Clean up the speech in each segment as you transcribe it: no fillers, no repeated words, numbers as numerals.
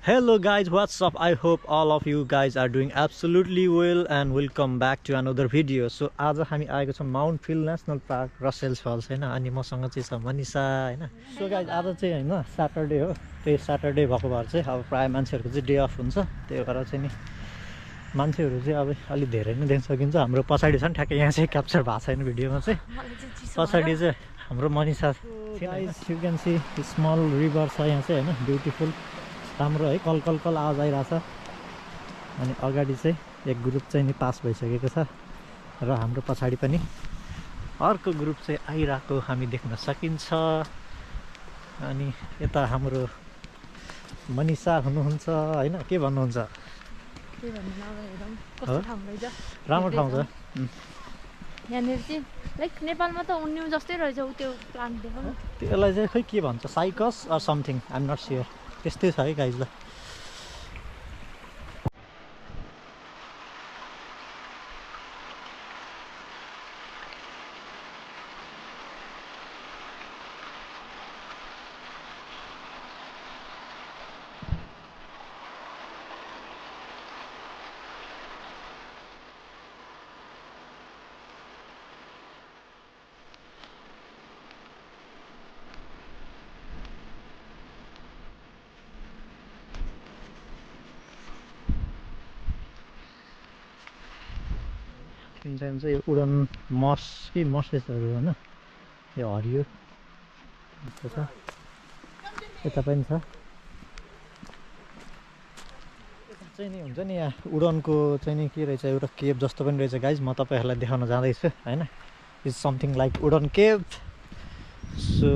Hello guys, what's up? I hope all of you guys are doing absolutely well and welcome back to another video. So आज हामी आएको छौं Mount Field National Park Russells Falls हैन अनि मसँग चाहिँ छ मनिषा हैन. सो गाइज आज चाहिँ हैन सैटरडे हो. त्यही सैटरडे भएको भएर चाहिँ अब प्राय मान्छेहरुको चाहिँ डे अफ हुन्छ. त्यही भएर चाहिँ नि मान्छेहरु चाहिँ अब अलि धेरै नै देख्न सकिन्छ. हाम्रो पछाडी छ नि ठ्याक्कै यहाँ चाहिँ क्याप्चर भएको छैन भिडियोमा चाहिँ. पछाडी चाहिँ हाम्रो Manisha guys you can see small river छ यहाँ चाहिँ हैन ब्युटीफुल राम्रो है कल कल कल आवाज आइरहेछ. अनि अगाडि चाहिँ एक ग्रुप चाहिँ नि पास भइसकेको छ र हाम्रो पछाडी पनि अर्को ग्रुप चाहिँ आइरहेको हामी देख्न सकिन्छ. अनि यता हाम्रो मनिषा हुनुहुन्छ हैन के भन्नुहुन्छ? के भन्नु अब हेरौँ कस्तो ठाउँ रहेछ. राम्रो ठाउँ छ. यहाँनिर चाहिँ लाइक नेपालमा त उन्यु जस्तै रहेछ त्यो प्लान्ट देखाउनु. त्यसलाई चाहिँ खै के भन्छ साइकस or something I am not sure. त्यस्तै छ है गाइज ल. चाहिँ यो उडन मस कि मसेसहरू होइन यो हरियो छ. यता पनि छ चाहिँ नि हुन्छ नि यहाँ उडनको चाहिँ नि के रहेछ एउटा केभ जस्तो पनि रहेछ गाइज. म तपाईँहरूलाई देखाउन जाँदैछु होइन. Is something like wooden cave. So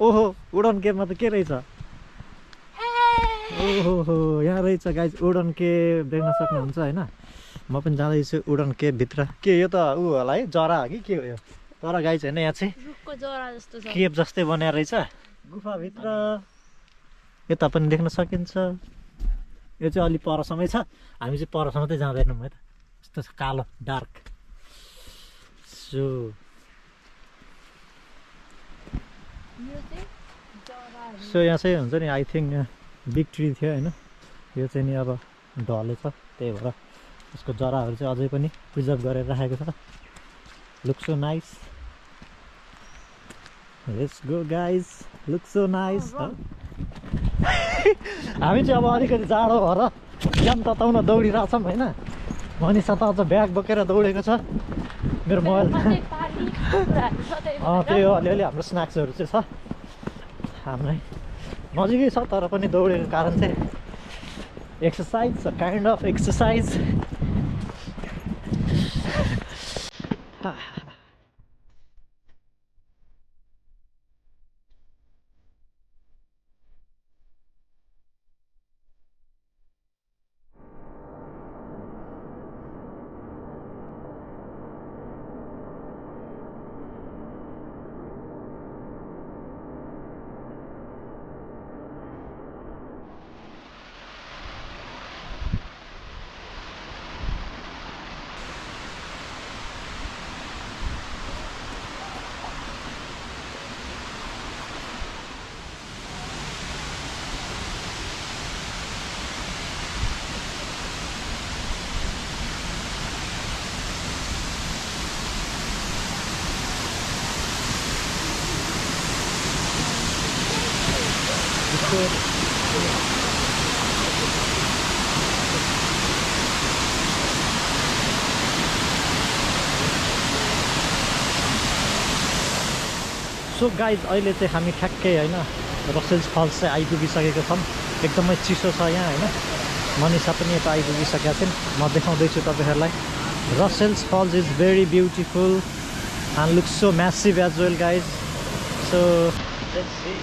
ओहो उडन केभमा त के रहेछ? ओहो यहाँ रहेछ गाइज उडन केभ देख्न सक्नुहुन्छ होइन. म पनि जाँदैछु उडन केभ भित्र. के यो त ऊ होला है जरा हो कि के हो यो? तर गाइज होइन यहाँ चाहिँ रुखको जरा जस्तो छ. केभ जस्तै बनाएर रहेछ गुफाभित्र. यता पनि देख्न सकिन्छ. यो चाहिँ अलि परसम्मै छ. हामी चाहिँ परसम्म चाहिँ जाँदैनौँ है त. यस्तो छ कालो डार्क. सो यहाँ चाहिँ हुन्छ नि आई थिङ्क बिग ट्री थियो होइन. यो चाहिँ नि अब ढलेछ त्यही भएर यसको जराहरू चाहिँ अझै पनि प्रिजर्भ गरेर राखेको छ. Look so nice. Let's go guys look so nice. हामी चाहिँ अब अलिकति जाडो भएर ज्यान तताउन दौडिरहेछौँ होइन. मनिषा त अझ ब्याग बोकेर दौडेको छ. मेरो मोबाइल त्यही हो अलिअलि हाम्रो स्न्याक्सहरू चाहिँ छ हामीलाई नजिकै छ. तर पनि दौडेको कारण चाहिँ एक्सर्साइज छ kind of exercise. So guys अहिले चाहिँ हामी ठ्याक्कै होइन रसेल्स फल्स चाहिँ आइपुगिसकेको छौँ. एकदमै चिसो छ यहाँ होइन. मनिषा पनि यता आइपुगिसकेका छन्. म देखाउँदैछु तपाईँहरूलाई. Russells Falls is very beautiful and looks so massive as well guys. So let's see.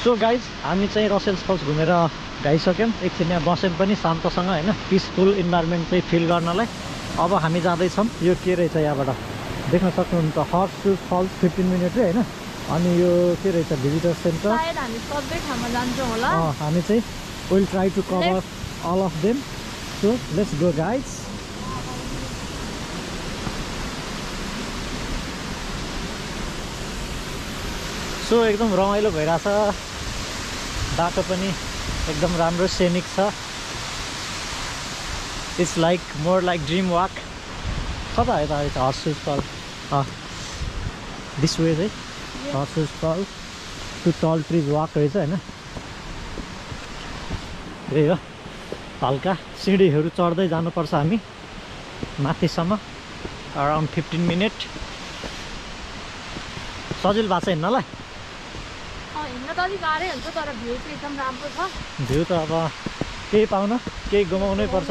So guys हामी चाहिँ रसेल्स फल्स घुमेर गइसक्यौँ. एकछिन यहाँ बस्यौँ पनि शान्तसँग होइन पिसफुल इन्भाइरोमेन्ट चाहिँ फिल गर्नलाई. अब हामी जाँदैछौँ. यो के रहेछ यहाँबाट देख्न सक्नुहुन्छ हर्स फल्स 15 मिनट होइन. अनि यो के रहेछ भिजिटर सेन्टर. सायद हामी सबै ठाउँमा जान्छौँ होला. हामी चाहिँ We'll try to cover all of them. So let's go, guys. So एकदम रमाइलो भइरहेछ, बाटो पनि एकदम राम्रो सेनिक छ. It's like more like dream walk. कता है त Horses Fall? This way चाहिँ Horses Fall to Tall Trees Walk रहेछ हैन. त्यही हो, हल्का सिँढीहरू चढ्दै जानुपर्छ हामी माथिसम्म. Around 15 minutes. सजिलो भएको छ हिँड्नलाई. हिँड्न त अलिक गाह्रै हुन्छ तर भ्यू चाहिँ एकदम राम्रो छ. भ्यू त अब केही पाउन केही गुमाउनै पर्छ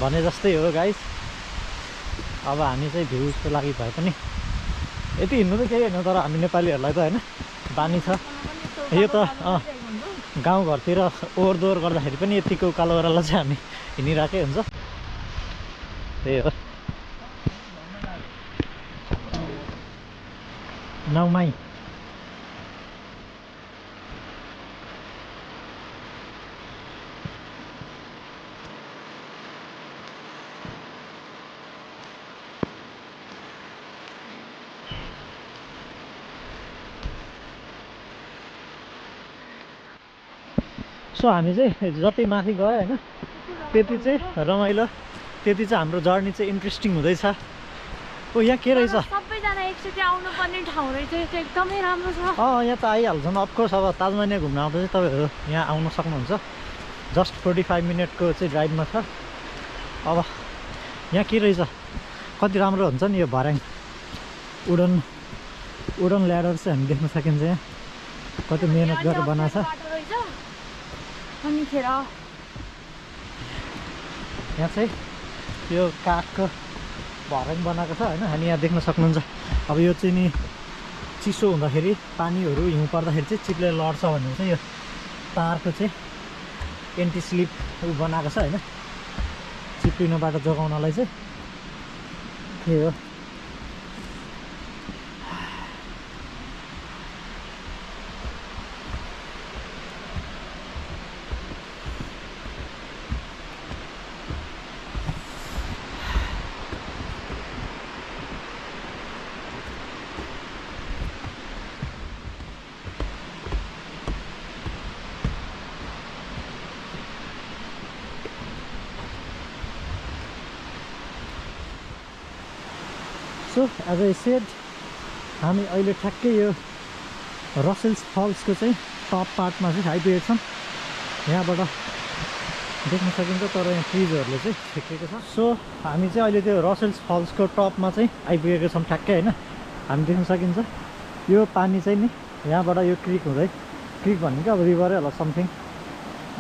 भने जस्तै हो गाइस. अब हामी चाहिँ भ्यूजको लागि भए पनि यति हिँड्नु त केही होइन, तर हामी नेपालीहरूलाई त होइन बानी छ. यो त गाउँघरतिर ओहोरदोहोर गर्दाखेरि पनि यतिको उकालो ओह्रालो चाहिँ हामी हिँडिरहेकै हुन्छ. त्यही हो. नाउमाई सो हामी चाहिँ जति माथि गयो होइन त्यति चाहिँ रमाइलो, त्यति चाहिँ हाम्रो जर्नी चाहिँ इन्ट्रेस्टिङ हुँदैछ. ओ यहाँ के रहेछ? सबैजना एकचोटि आउनुपर्ने ठाउँ रहेछ, यो चाहिँ एकदमै राम्रो छ. यहाँ त आइहाल्छन् अफकोर्स. अब ताजमानिया घुम्न आउँदा चाहिँ तपाईँहरू यहाँ आउन सक्नुहुन्छ. जस्ट 45 मिनटको चाहिँ ड्राइभमा छ. अब यहाँ के रहेछ, कति राम्रो हुन्छ नि यो भर्याङ उडन ल्याडर चाहिँ हामी देख्न सकिन्छ. यहाँ कति मेहनत गरेर बनाएको छ. अनि खेर यहाँ चाहिँ यो काठको भर्याङ बनाएको छ होइन, हामी यहाँ देख्न सक्नुहुन्छ. अब यो चाहिँ नि चिसो हुँदाखेरि पानीहरू हिउँ पर्दाखेरि चाहिँ चिप्लेर लड्छ भनेर चाहिँ यो तारको चाहिँ एन्टी स्लिप बनाएको छ होइन, चिप्लिनबाट जोगाउनलाई चाहिँ. त्यही हो. सो एज आई सेड हामी अहिले ठ्याक्कै यो रसेल्स फल्सको चाहिँ टप पार्टमा चाहिँ आइपुगेको छौँ. यहाँबाट देख्न सकिन्छ तर यहाँ ट्रिजहरूले चाहिँ छेकेको छ. सो हामी चाहिँ अहिले त्यो रसेल्स फल्सको टपमा चाहिँ आइपुगेको छौँ ठ्याक्कै होइन. हामी देख्न सकिन्छ यो पानी चाहिँ नि यहाँबाट यो क्रिक हुँदै, क्रिक भनेको अब रिभरै होला समथिङ,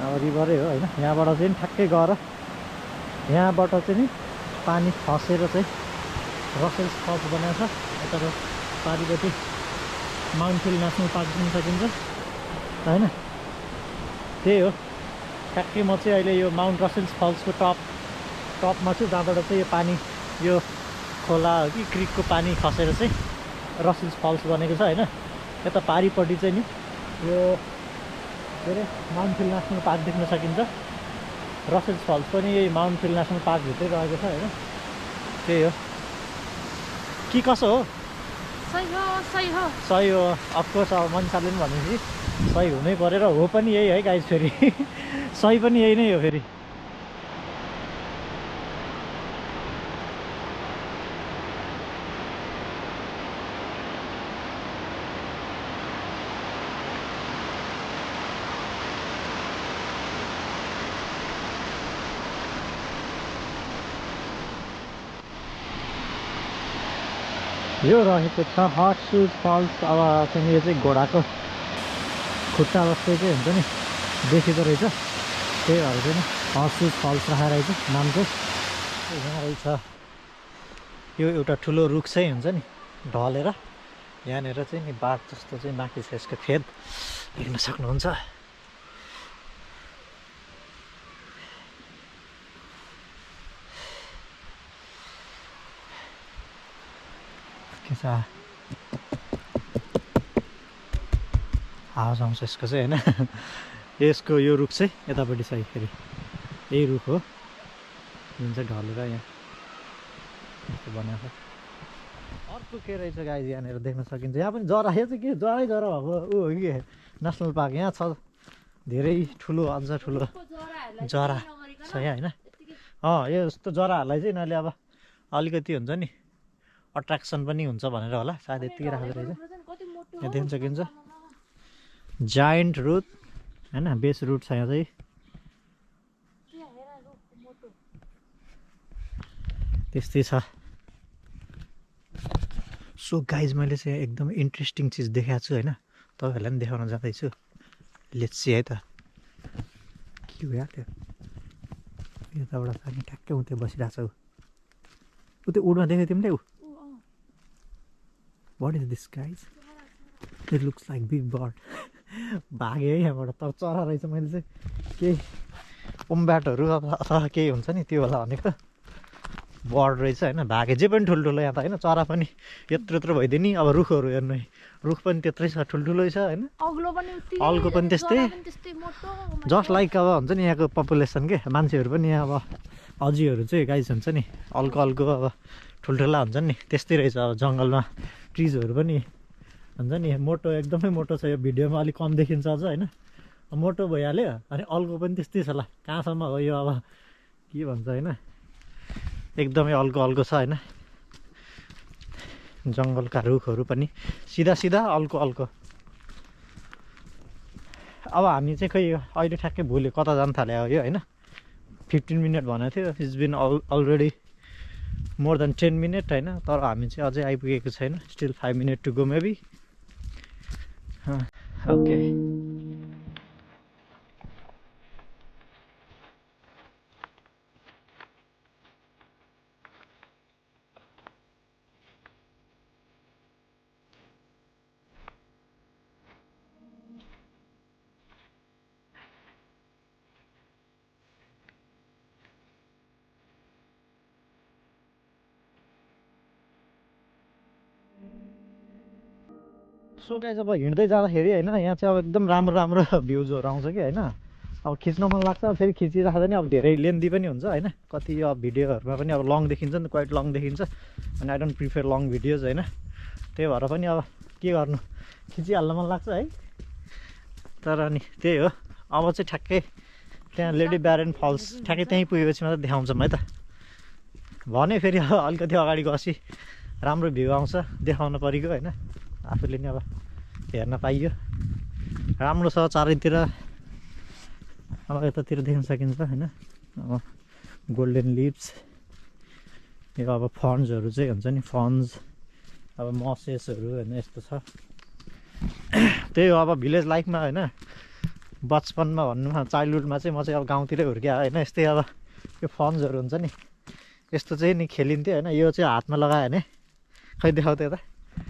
अब रिभरै हो होइन. यहाँबाट चाहिँ ठ्याक्कै गएर यहाँबाट चाहिँ नि पानी खसेर चाहिँ रसेल्स फल्स बनाएको छ. यता पारिपट्टि माउन्ट हिल नेसनल पार्क देख्न सकिन्छ होइन. त्यही हो, ठ्याक्कै म चाहिँ अहिले यो माउन्ट रसेल्स फल्सको टपमा छु, जहाँबाट चाहिँ यो पानी यो खोला हो कि क्रिकको पानी खसेर चाहिँ रसेल्स फल्स बनेको छ होइन. यता पारिपट्टि चाहिँ नि यो के अरे माउन्ट हिल नेसनल पार्क देख्न सकिन्छ. रसेल्स फल्स पनि यही माउन्ट हिल नेसनल पार्कभित्रै रहेको छ होइन. त्यही हो कि कसो हो? सही हो अफकोर्स. अब मनिषाले पनि भनेपछि सही हुनै परेर हो पनि यही है गाइस. फेरि सही पनि यही नै हो फेरि. यो रहेको छ हर्सुज फल्स. अब चाहिँ यो चाहिँ घोडाको खुट्टा जस्तै चाहिँ हुन्छ नि देखेको रहेछ, त्यही भएर चाहिँ हर्सुज फल्स राखेर रहेछ नाम चाहिँ. यहाँ रहेछ यो एउटा ठुलो रुख चाहिँ हुन्छ नि ढलेर, यहाँनिर चाहिँ नि बाघ जस्तो चाहिँ माथि छ यसको फेद हेर्न सक्नुहुन्छ. के छ आवाज आउँछ यसको चाहिँ होइन. यसको यो रुख चाहिँ यतापट्टि छ फेरि यही रुख हो जुन चाहिँ ढलेर यहाँ यस्तो बनाएको अर्को के रहेछ गाइज यहाँनिर देख्न सकिन्छ यहाँ पनि जरा यो चाहिँ के जरै जरा भएको ऊ हो कि नेसनल पार्क यहाँ छ धेरै ठुलो अझ ठुलो जरा छ यहाँ होइन यो यस्तो जराहरूलाई चाहिँ यिनीहरूले अब अलिकति हुन्छ नि अट्र्याक्सन पनि हुन्छ भनेर होला सायद यत्तिकै राख्दो रहेछ यहाँ देख्न सकिन्छ जायन्ट रुट होइन बेस रुट छ यहाँ चाहिँ त्यस्तै छ सो गाइज मैले चाहिँ एकदम इन्ट्रेस्टिङ चिज देखाएको छु होइन तपाईँहरूलाई पनि देखाउन जाँदैछु लेट्स सी है त के हो यार त्यो यताबाट छ नि ठ्याक्कै उ त्यो बसिरहेको छ ऊ त्यो उडमा देख्यो तिमीले ऊ what is this guys it looks like big bird भागेँ है यहाँबाट तर चरा रहेछ मैले चाहिँ केही उम्ब्याटहरू अथवा केही हुन्छ नि त्यो होला भनेको बर्ड रहेछ होइन भागे जे पनि ठुल्ठुलो यहाँ त होइन चरा पनि यत्रो यत्रो भइदियो नि अब रुखहरू हेर्नु है रुख पनि त्यत्रै छ ठुल्ठुलै छ होइन अल्गो पनि त्यस्तै जस्ट लाइक अब हुन्छ नि यहाँको पपुलेसन के मान्छेहरू पनि यहाँ अब अजीहरू चाहिँ गाइस हुन्छ नि अल्गो अब ठुल्ठुला हुन्छन् नि त्यस्तै रहेछ अब जङ्गलमा ट्रिजहरू पनि हुन्छ नि मोटो एकदमै मोटो छ यो भिडियोमा अलिक कम देखिन्छ अझ होइन मोटो भइहाल्यो अनि अल्गो पनि त्यस्तै छ ल कहाँसम्म हो यो अब के भन्छ होइन एकदमै अल्गो छ होइन जङ्गलका रुखहरू पनि सिधा अल्गो अब हामी चाहिँ खै अहिले ठ्याक्कै भोलि कता जान थाल्यो यो होइन 15 मिनट भनेको थियो it's been already more than 10 minute होइन तर हामी चाहिँ अझै आइपुगेको छैन still 5 minute to go maybe okay so guys अब हिँड्दै जाँदाखेरि होइन यहाँ चाहिँ अब एकदम राम्रो भ्युजहरू आउँछ कि होइन अब खिच्न मन लाग्छ फेरि खिचिराख्दा नि अब धेरै लेन्दी पनि हुन्छ होइन कति अब भिडियोहरूमा पनि अब लङ देखिन्छ नि क्वाइट लङ देखिन्छ अनि I don't prefer long videos होइन त्यही भएर पनि अब के गर्नु खिचिहाल्न मन लाग्छ है तर अनि त्यही हो अब चाहिँ ठ्याक्कै त्यहाँ लेडी ब्यारेन फल्स ठ्याक्कै त्यहीँ पुगेपछि मात्रै देखाउँछौँ है त भने फेरि अब अलिकति अगाडि गएपछि राम्रो भ्यू आउँछ देखाउन परेको होइन आफूले नि अब हेर्न पाइयो राम्रो छ चारैतिर अब यतातिर देख्न सकिन्छ होइन अब गोल्डन लिभ्स यो अब फन्ड्सहरू चाहिँ हुन्छ नि फन्ड्स अब मसेसहरू होइन यस्तो छ त्यही हो अब भिलेज लाइफमा होइन बचपनमा भन्नुमा चाइल्डहुडमा चाहिँ म चाहिँ अब गाउँतिरै हुर्किया होइन यस्तै अब यो फन्ड्सहरू हुन्छ नि यस्तो चाहिँ नि खेलिन्थ्यो होइन यो चाहिँ हातमा लगायो भने खै देखाउ त यता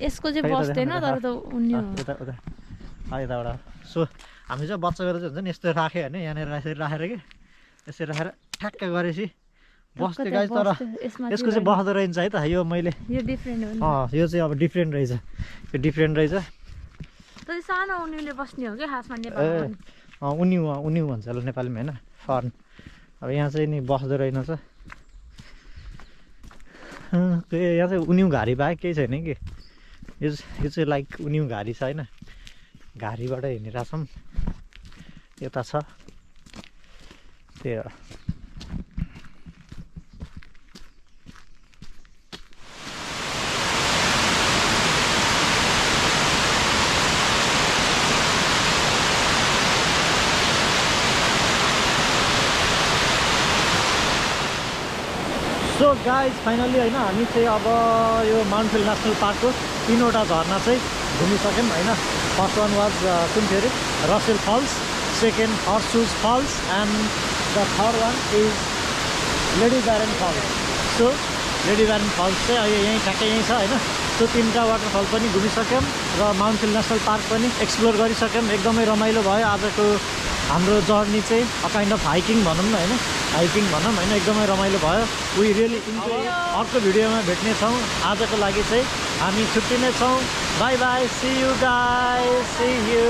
यसको चाहिँ बस्दैन तर त यताबाट सो हामी चाहिँ बच्चा गरेर चाहिँ हुन्छ नि यस्तो राख्यो होइन यहाँनिर यसरी राखेर कि यसरी राखेर ठ्याक्क गरेपछि बस्थ्यो गाइस तर यसको चाहिँ बस्दो रहेछ है त यो मैले यो डिफ्रेन्ट हो यो चाहिँ अब डिफ्रेन्ट रहेछ यो डिफ्रेन्ट रहेछ सानो उनीले बस्ने हो क्या खासमा नेपालमा उन्यु भन्छ होला नेपालीमा होइन फर्न अब यहाँ चाहिँ नि बस्दो रहेनछ यहाँ चाहिँ उन्यु घारी बाहेक केही छैन कि यो चाहिँ लाइक उन्यु घारी छ होइन घारीबाट हिँडिरहेछौँ यता छ त्यही हो सो गाइज फाइनली होइन हामी चाहिँ अब यो माउन्टेन नेसनल पार्कको 3वटा झरना चाहिँ घुमिसक्यौँ होइन फर्स्ट वान वाज कुन थियो अरे Russell Falls second Horseshoe Falls and the third one is Lady Barron Falls so Lady Barron Falls चाहिँ अहिले यहीँ ठ्याक्कै यहीँ छ होइन सो 3टा वाटरफल पनि घुमिसक्यौँ र माउन्टेन नेसनल पार्क पनि एक्सप्लोर गरिसक्यौँ एकदमै रमाइलो भयो आजको हाम्रो जर्नी चाहिँ अ काइन्ड अफ हाइकिङ भनौँ न होइन हाइकिङ भनौँ होइन एकदमै रमाइलो भयो वी रियली इन्जोय अर्को भिडियोमा भेट्नेछौँ आजको लागि चाहिँ हामी छुट्टिने छौँ bye bye see you guys see you